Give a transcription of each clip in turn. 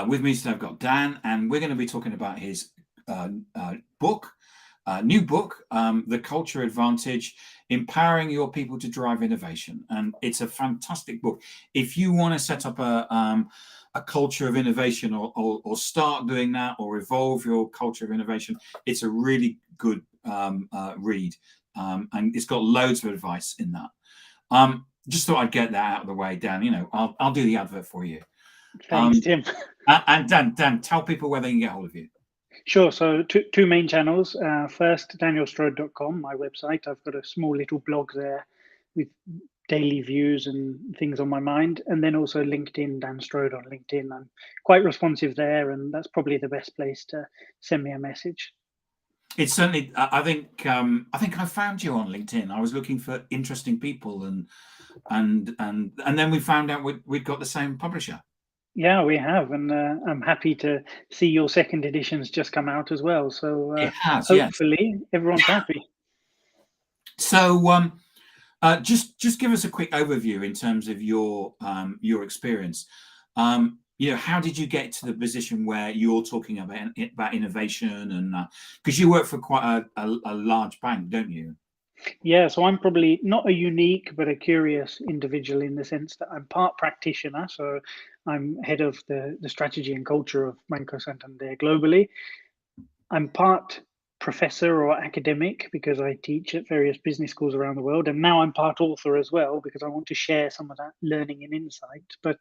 With me today, I've got Dan, and we're going to be talking about his book, new book, The Culture Advantage, Empowering Your People to Drive Innovation. And it's a fantastic book. If you want to set up a culture of innovation or start doing that or evolve your culture of innovation, it's a really good read. And it's got loads of advice in that. Just thought I'd get that out of the way, Dan. I'll do the advert for you. Thanks, Tim. And Dan, tell people where they can get hold of you. Sure. So two main channels. First, danielstrode.com, my website. I've got a small little blog there with daily views and things on my mind. And then also LinkedIn, Dan Strode on LinkedIn. I'm quite responsive there, and that's probably the best place to send me a message. It's certainly. I think I found you on LinkedIn. I was looking for interesting people, and then we found out we'd got the same publisher. Yeah, we have, and I'm happy to see your second edition's just come out as well. So It has, hopefully everyone's happy. So just give us a quick overview in terms of your experience. How did you get to the position where you're talking about innovation, and because you work for quite a large bank, don't you? Yeah, so I'm probably not a unique, but a curious individual in the sense that I'm part practitioner. So I'm head of the strategy and culture of Banco Santander globally. I'm part professor or academic because I teach at various business schools around the world. And now I'm part author as well because I want to share some of that learning and insight. But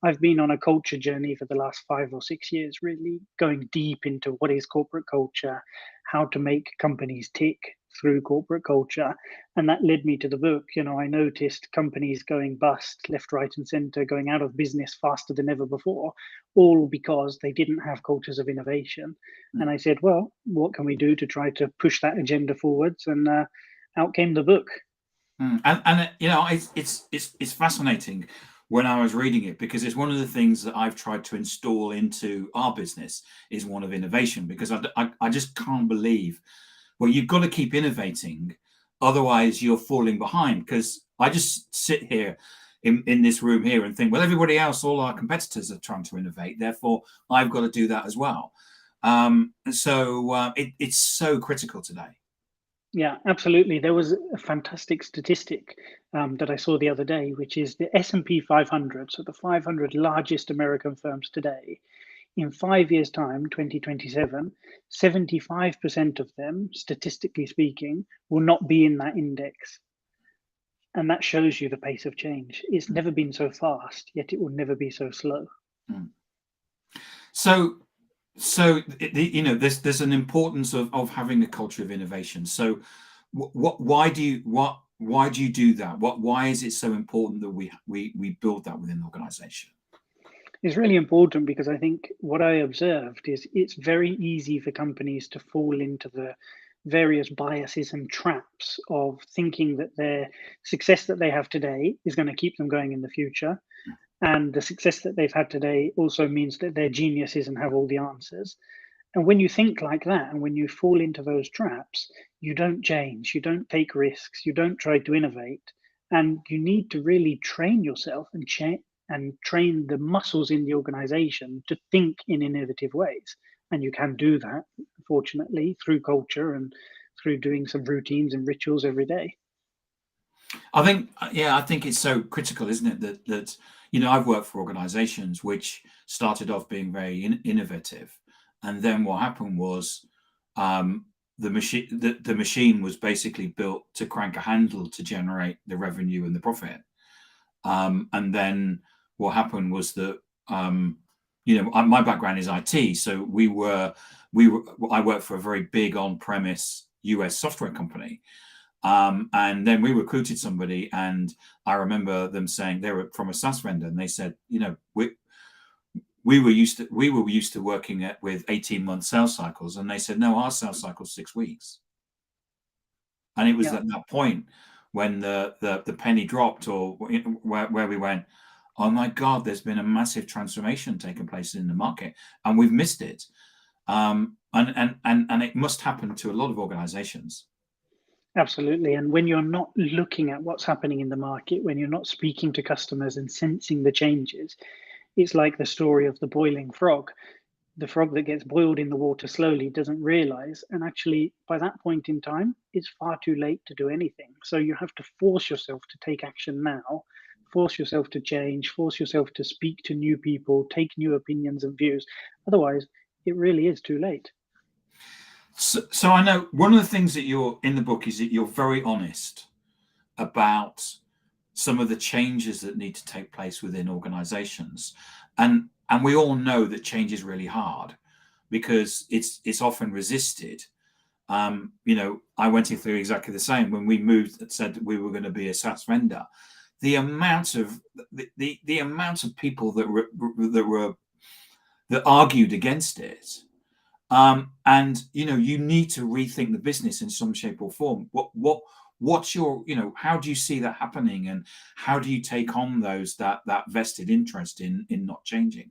I've been on a culture journey for the last 5 or 6 years, really going deep into what is corporate culture, how to make companies tick through corporate culture. And that led me to the book. I noticed companies going bust left, right, and center, going out of business faster than ever before, all because they didn't have cultures of innovation. And I said, well, what can we do to try to push that agenda forwards? And out came the book. And it's fascinating when I was reading it, because it's one of the things that I've tried to install into our business is one of innovation, because I just can't believe. Well, you've got to keep innovating, otherwise you're falling behind. Because I just sit here in this room here and think, well, everybody else, all our competitors are trying to innovate, therefore I've got to do that as well. So it's so critical today. Yeah, absolutely. There was a fantastic statistic that I saw the other day, which is the S&P 500, so the 500 largest American firms today. In 5 years' time, 2027, 75% of them, statistically speaking, will not be in that index. And that shows you the pace of change. It's never been so fast, yet it will never be so slow. So there's an importance of having a culture of innovation. So why do you do that? Why is it so important that we build that within the organization? It's really important because I think what I observed is it's very easy for companies to fall into the various biases and traps of thinking that their success that they have today is going to keep them going in the future. And the success that they've had today also means that they're geniuses and have all the answers. And when you think like that, and when you fall into those traps, you don't change, you don't take risks, you don't try to innovate. And you need to really train yourself and train the muscles in the organization to think in innovative ways. And you can do that, fortunately, through culture and through doing some routines and rituals every day. I think it's so critical, isn't it, that I've worked for organizations which started off being very innovative, and then what happened was the machine was basically built to crank a handle to generate the revenue and the profit, and then what happened was that my background is IT, so I worked for a very big on-premise US software company. And then we recruited somebody, and I remember them saying they were from a SaaS vendor, and they said, we were used to working with 18-month sales cycles, and they said, no, our sales cycle is 6 weeks. And it was at that point when the penny dropped, or where we went, oh my God, there's been a massive transformation taking place in the market, and we've missed it. And it must happen to a lot of organizations. Absolutely. And when you're not looking at what's happening in the market, when you're not speaking to customers and sensing the changes, it's like the story of the boiling frog. The frog that gets boiled in the water slowly doesn't realize, and actually by that point in time it's far too late to do anything. So you have to force yourself to take action now, force yourself to change, force yourself to speak to new people, take new opinions and views. Otherwise it really is too late. So I know one of the things that you're in the book is that you're very honest about some of the changes that need to take place within organizations, and we all know that change is really hard because it's often resisted. I went through exactly the same when we moved and said that we were going to be a SaaS vendor. The amount of the amount of people that argued against it, and you need to rethink the business in some shape or form. What's your, how do you see that happening, and how do you take on that vested interest in not changing?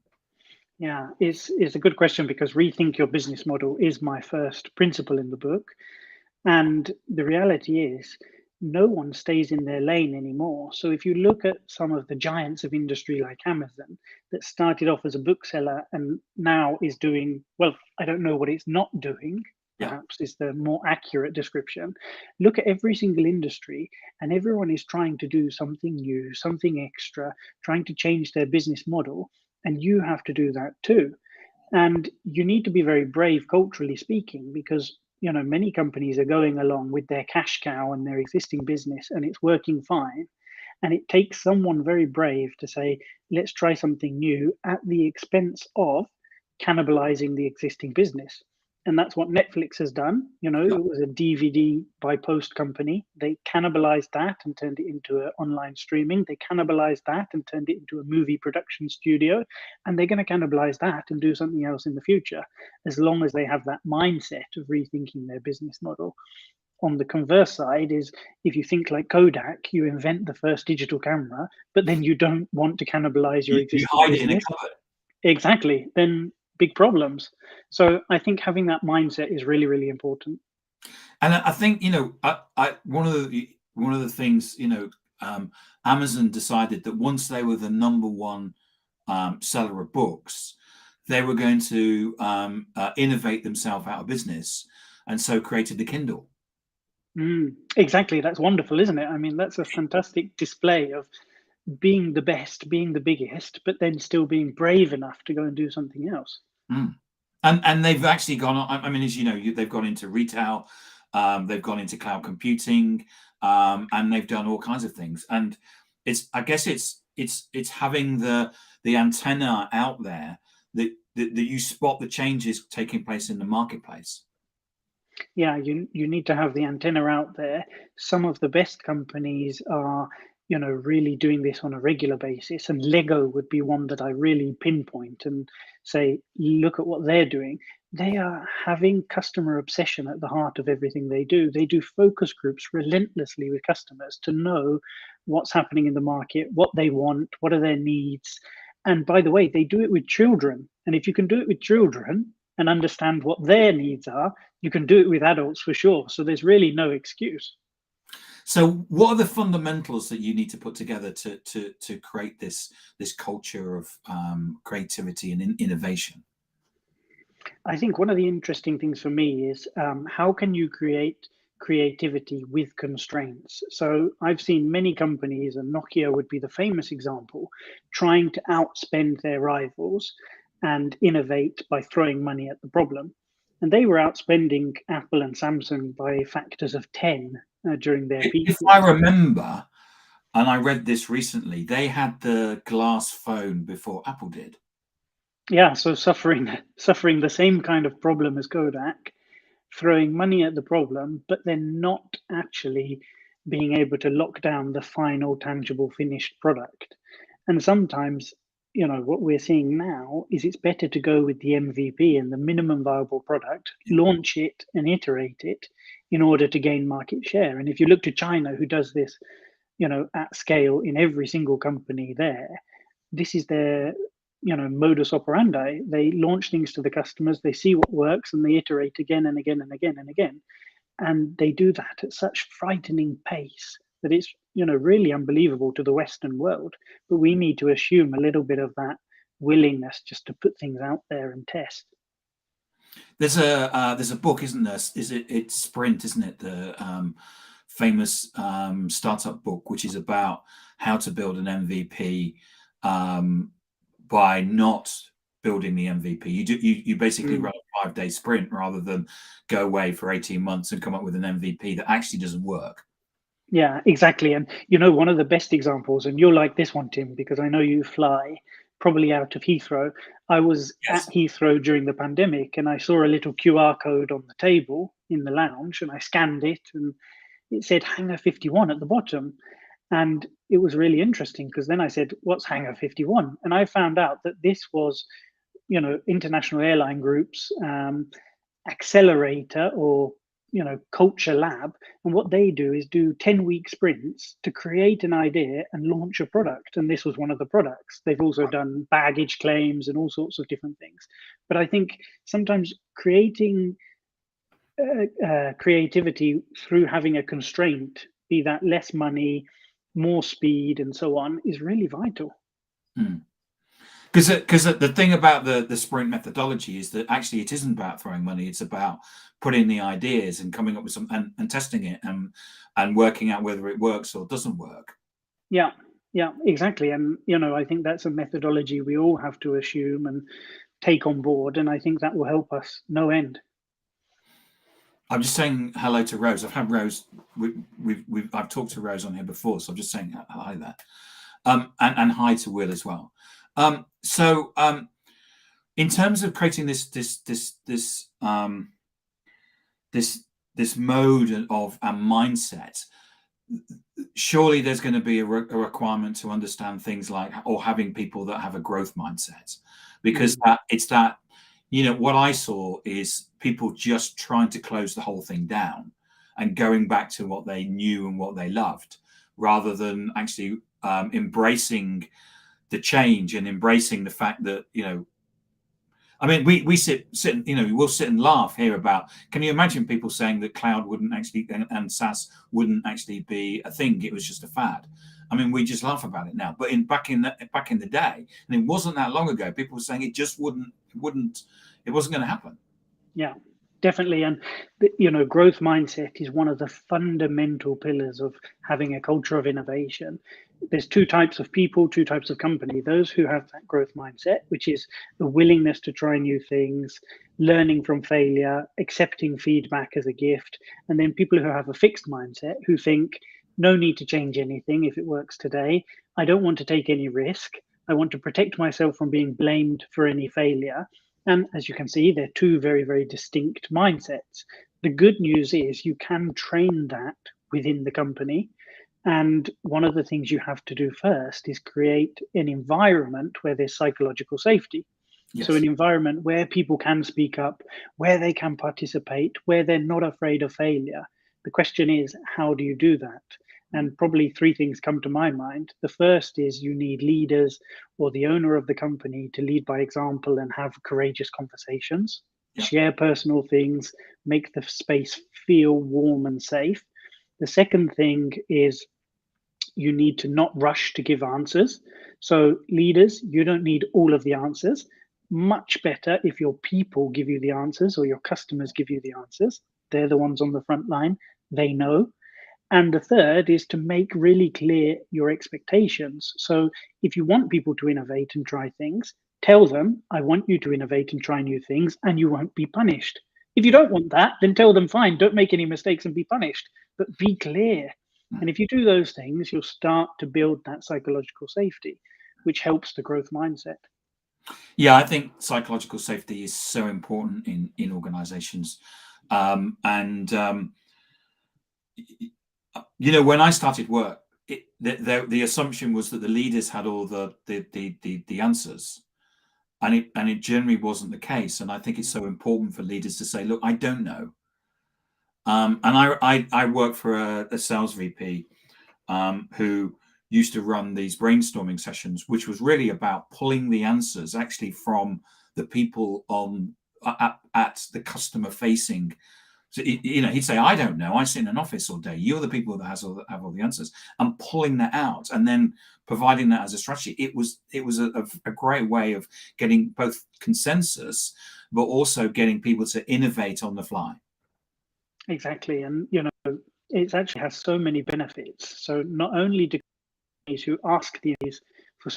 Yeah, it's a good question, because rethink your business model is my first principle in the book. And the reality is, no one stays in their lane anymore. So if you look at some of the giants of industry like Amazon, that started off as a bookseller and now is doing, well, I don't know what it's not doing, Yeah. perhaps is the more accurate description. Look at every single industry, and everyone is trying to do something new, something extra, trying to change their business model. And you have to do that too. And you need to be very brave, culturally speaking, because many companies are going along with their cash cow and their existing business, and it's working fine. And it takes someone very brave to say, let's try something new at the expense of cannibalizing the existing business. And that's what Netflix has done. Yeah. It was a DVD by post company. They cannibalized that and turned it into an online streaming. They cannibalized that and turned it into a movie production studio. And they're going to cannibalize that and do something else in the future, as long as they have that mindset of rethinking their business model. On the converse side is, if you think like Kodak, you invent the first digital camera, but then you don't want to cannibalize your You existing hide it in a business. cupboard. Exactly. Then big problems. So I think having that mindset is really, really important. And I think one of the things, Amazon decided that once they were the number one seller of books, they were going to innovate themselves out of business, and so created the Kindle. Exactly. That's wonderful, isn't it? I mean, that's a fantastic display of being the best, being the biggest, but then still being brave enough to go and do something else. And they've actually gone on. I mean, as you know, they've gone into retail, they've gone into cloud computing, and they've done all kinds of things. And I guess it's having the antenna out there that you spot the changes taking place in the marketplace. Yeah, you need to have the antenna out there. Some of the best companies are, really doing this on a regular basis, and Lego would be one that I really pinpoint and say, look at what they're doing. They are having customer obsession at the heart of everything they do. They do focus groups relentlessly with customers to know what's happening in the market, what they want, what are their needs. And by the way, they do it with children. And if you can do it with children and understand what their needs are, you can do it with adults for sure. So there's really no excuse. So, what are the fundamentals that you need to put together to create this culture of creativity and innovation? I think one of the interesting things for me is, how can you create creativity with constraints? So I've seen many companies, and Nokia would be the famous example, trying to outspend their rivals and innovate by throwing money at the problem. And they were outspending Apple and Samsung by factors of 10 during their peak If I years. remember, and I read this recently, they had the glass phone before Apple did. Yeah, so suffering the same kind of problem as Kodak, throwing money at the problem, but then not actually being able to lock down the final tangible finished product. And sometimes, what we're seeing now is it's better to go with the MVP and the minimum viable product, launch it and iterate it in order to gain market share. And if you look to China, who does this, at scale in every single company there, this is their modus operandi. They launch things to the customers, they see what works, and they iterate again and again and again and again. And they do that at such frightening pace that it's really unbelievable to the Western world. But we need to assume a little bit of that willingness just to put things out there and test. There's a book, isn't there? It's Sprint, isn't it? The famous startup book, which is about how to build an MVP by not building the MVP. You basically run a 5-day sprint rather than go away for 18 months and come up with an MVP that actually doesn't work. Yeah, exactly. And one of the best examples, and you'll like this one, Tim, because I know you fly probably out of Heathrow. I was Yes. at Heathrow during the pandemic, and I saw a little QR code on the table in the lounge, and I scanned it, and it said Hangar 51 at the bottom. And it was really interesting because then I said, "What's Hangar 51?" And I found out that this was, international airline groups accelerator or culture lab, and what they do is do 10-week sprints to create an idea and launch a product, and this was one of the products. They've also done baggage claims and all sorts of different things. But I think sometimes creating creativity through having a constraint, be that less money, more speed, and so on, is really vital. Because the thing about the sprint methodology is that actually it isn't about throwing money. It's about putting the ideas and coming up with some and testing it and working out whether it works or doesn't work. Yeah, exactly. And I think that's a methodology we all have to assume and take on board, and I think that will help us no end. I'm just saying hello to Rose. I've had Rose. I've talked to Rose on here before, so I'm just saying hi there, and hi to Will as well. So in terms of creating this mode of a mindset, surely there's going to be a requirement to understand things like, or having people that have a growth mindset, because what I saw is people just trying to close the whole thing down and going back to what they knew and what they loved, rather than actually embracing the change and embracing the fact that, I mean, we'll sit and laugh here about, can you imagine people saying that cloud wouldn't actually, and SaaS wouldn't actually be a thing? It was just a fad. I mean, we just laugh about it now, but back in the day, and it wasn't that long ago, people were saying it just wasn't going to happen. Yeah, definitely. And growth mindset is one of the fundamental pillars of having a culture of innovation. There's two types of people, two types of company: those who have that growth mindset, which is the willingness to try new things, learning from failure, accepting feedback as a gift, and then people who have a fixed mindset, who think no need to change anything if it works today. I don't want to take any risk. I want to protect myself from being blamed for any failure. And as you can see, they're two very, very distinct mindsets. The good news is you can train that within the company. And one of the things you have to do first is create an environment where there's psychological safety. Yes. So an environment where people can speak up, where they can participate, where they're not afraid of failure. The question is, how do you do that? And probably three things come to my mind. The first is you need leaders or the owner of the company to lead by example and have courageous conversations, share personal things, make the space feel warm and safe. The second thing is you need to not rush to give answers. So leaders, you don't need all of the answers. Much better if your people give you the answers or your customers give you the answers. They're the ones on the front line. They know. And the third is to make really clear your expectations. So if you want people to innovate and try things, tell them, I want you to innovate and try new things, and you won't be punished. If you don't want that, then tell them, fine, don't make any mistakes and be punished, but be clear. And if you do those things, you'll start to build that psychological safety, which helps the growth mindset. Yeah, I think psychological safety is so important in organizations. When I started work, the assumption was that the leaders had all the answers, and it generally wasn't the case. And I think it's so important for leaders to say, look, I don't know. And I work for a sales VP who used to run these brainstorming sessions, which was really about pulling the answers actually from the people at the customer facing So he'd say, "I don't know. I sit in an office all day. You're the people that have all the answers." And pulling that out and then providing that as a strategy. It was a great way of getting both consensus, but also getting people to innovate on the fly. Exactly, and it actually has so many benefits. So not only do companies who ask these for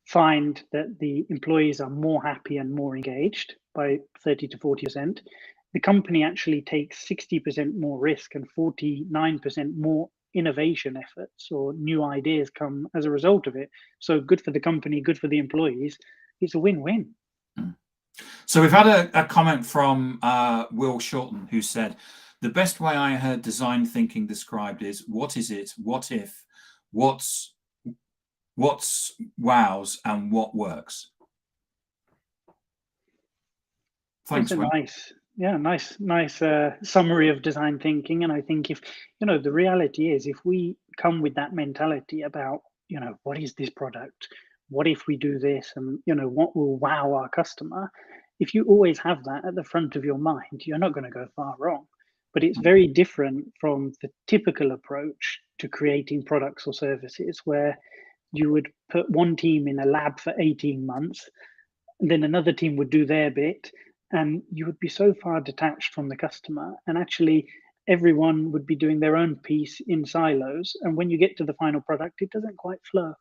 find that the employees are more happy and more engaged by 30 to 40%, the company actually takes 60% more risk and 49% more innovation efforts or new ideas come as a result of it. So good for the company, good for the employees. It's a win-win. So we've had a comment from Will Shorten, who said, "The best way I heard design thinking described is, what is it, what if, what's wows, and what works." Thanks, It's a Will. nice summary of design thinking. And I think if, the reality is, if we come with that mentality about, what is this product? What if we do this? And, what will wow our customer? If you always have that at the front of your mind, you're not going to go far wrong. But it's very different from the typical approach to creating products or services where you would put one team in a lab for 18 months, and then another team would do their bit, and you would be so far detached from the customer. And actually, everyone would be doing their own piece in silos. And when you get to the final product, it doesn't quite flow.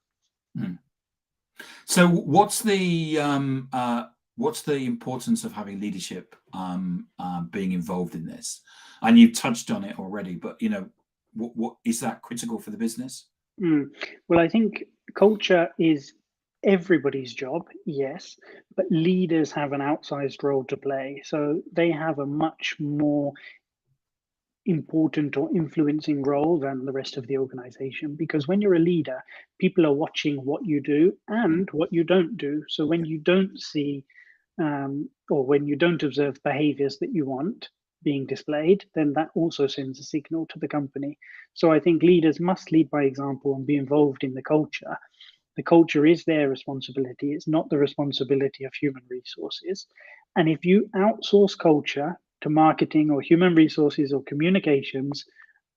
So what's the importance of having leadership being involved in this? And you've touched on it already, but what is that critical for the business? Well, I think culture is everybody's job, yes, but leaders have an outsized role to play. So they have a much more important or influencing role than the rest of the organization, because when you're a leader, people are watching what you do and what you don't do. So when you don't see or when you don't observe behaviors that you want being displayed, then that also sends a signal to the company. So I think leaders must lead by example and be involved in the culture. The culture is their responsibility. It's not the responsibility of human resources. And if you outsource culture to marketing or human resources or communications,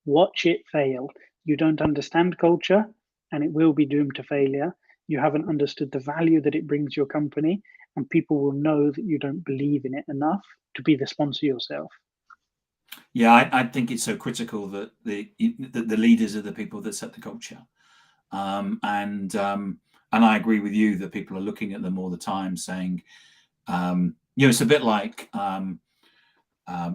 watch it fail. You don't understand culture and it will be doomed to failure. You haven't understood the value that it brings your company, and people will know that you don't believe in it enough to be the sponsor yourself. Yeah, I think it's so critical that the leaders are the people that set the culture. And I agree with you that people are looking at them all the time saying, it's a bit like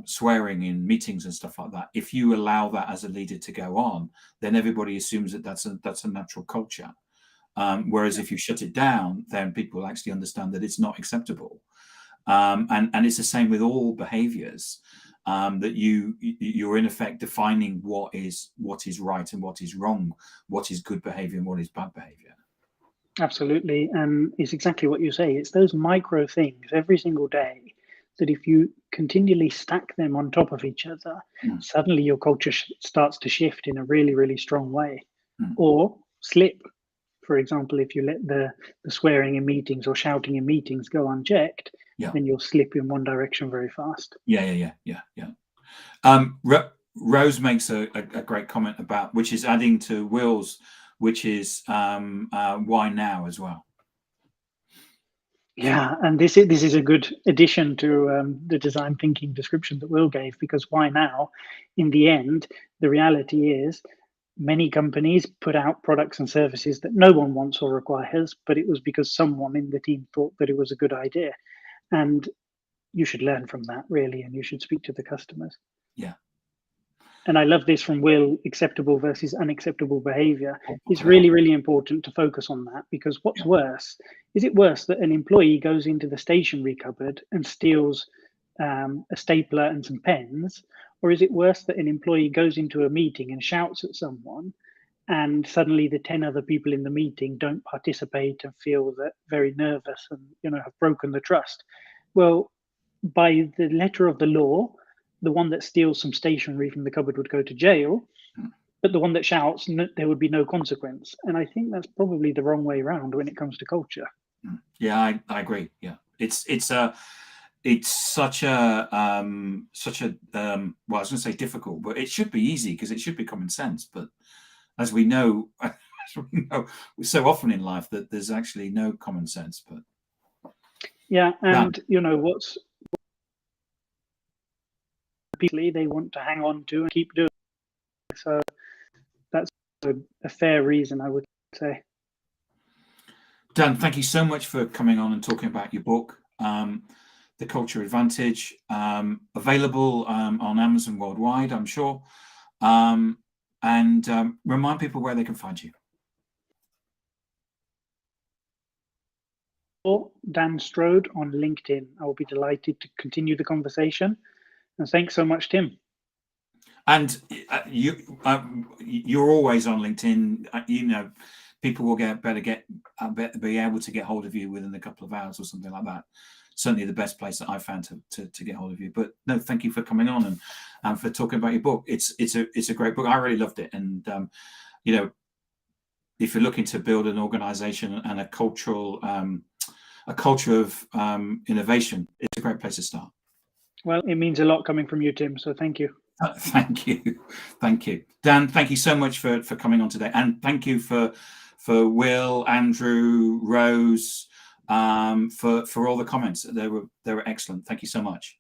swearing in meetings and stuff like that. If you allow that as a leader to go on, then everybody assumes that that's a natural culture. Whereas if you shut it down, then people actually understand that it's not acceptable. And it's the same with all behaviors, that you're in effect defining what is right and what is wrong, what is good behavior and what is bad behavior. Absolutely. And it's exactly what you say. It's those micro things every single day that if you continually stack them on top of each other, suddenly your culture starts to shift in a really, really strong way. Or slip. For example, if you let the swearing in meetings or shouting in meetings go unchecked, then you'll slip in one direction very fast. Yeah. Rose makes a great comment about, which is adding to Will's, which is why now as well. Yeah, and this is a good addition to the design thinking description that Will gave, because why now? In the end, the reality is many companies put out products and services that no one wants or requires, but it was because someone in the team thought that it was a good idea. And you should learn from that, really, and you should speak to the customers. Yeah. And I love this from Will, acceptable versus unacceptable behavior. It's really, really important to focus on that, because what's worse? Is it worse that an employee goes into the stationery cupboard and steals a stapler and some pens? Or is it worse that an employee goes into a meeting and shouts at someone, and suddenly the 10 other people in the meeting don't participate and feel that very nervous and have broken the trust? Well, by the letter of the law, the one that steals some stationery from the cupboard would go to jail, but the one that shouts, there would be no consequence. And I think that's probably the wrong way around when it comes to culture. Yeah, I agree. Yeah, it's it's such a well, I was going to say difficult, but it should be easy because it should be common sense. But as we know, so often in life that there's actually no common sense. But yeah, and you know what's people they want to hang on to and keep doing. So that's a fair reason, I would say. Dan, thank you so much for coming on and talking about your book, The Culture Advantage, available on Amazon worldwide, I'm sure. And remind people where they can find you. Or Dan Strode on LinkedIn. I will be delighted to continue the conversation. And thanks so much, Tim. And you're always on LinkedIn. You know, people will be able to get hold of you within a couple of hours or something like that. Certainly the best place that I found to get hold of you. But no, thank you for coming on and for talking about your book. It's a great book. I really loved it. And you know, if you're looking to build an organization and a culture of innovation, it's a great place to start. Well, it means a lot coming from you, Tim. So thank you. Thank you, Dan. Thank you so much for coming on today, and thank you for Will, Andrew, Rose, for all the comments. They were excellent. Thank you so much.